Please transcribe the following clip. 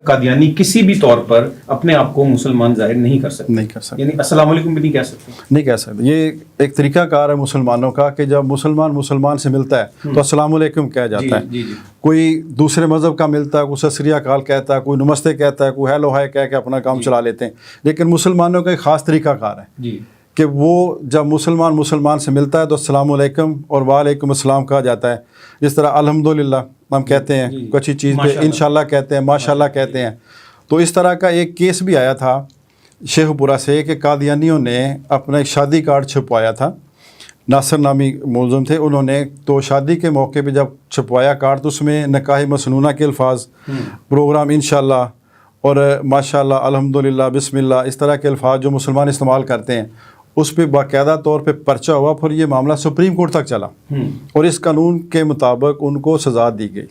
कादियानी किसी भी तौर पर अपने आप को मुसलमान जाहिर नहीं कर सकते, नहीं कर सकते, यानी अस्सलाम वालेकुम भी नहीं कह सकते। नहीं कह सकते। ये एक तरीकाकार है मुसलमानों का कि जब मुसलमान मुसलमान से मिलता है तो अस्सलाम वालेकुम कहा जाता है। जी जी कोई दूसरे मज़हब का मिलता है, कोई सत श्री अकाल कहता है, कोई नमस्ते कहता है, कोई हेलो हाय कह के अपना काम चला लेते हैं। लेकिन मुसलमानों का एक ख़ास तरीकाकार है जी कि वो जब मुसलमान मुसलमान से मिलता है तो अस्सलाम वालेकुम और वालेकुम अस्सलाम कहा जाता है। जिस तरह अल्हम्दुलिल्लाह हम कहते हैं, जी, कुछ चीज़ पे माशाल्लाह। इंशाल्लाह कहते हैं, माशाल्लाह कहते हैं। तो इस तरह का एक केस भी आया था शेखपुरा से कि कादियानियों ने अपना एक शादी कार्ड छपवाया था। नासिर नामी मुलज़िम थे उन्होंने, तो शादी के मौके पे जब छपवाया कार्ड तो उसमें निकाह मसनूना के अल्फाज, प्रोग्राम इंशाल्लाह और माशाल्लाह, अल्हम्दुलिल्लाह, बिस्मिल्लाह, इस तरह के अल्फाज जो मुसलमान इस्तेमाल करते हैं उस पर बाकायदा तौर पे पर्चा हुआ। फिर ये मामला सुप्रीम कोर्ट तक चला और इस कानून के मुताबिक उनको सज़ा दी गई।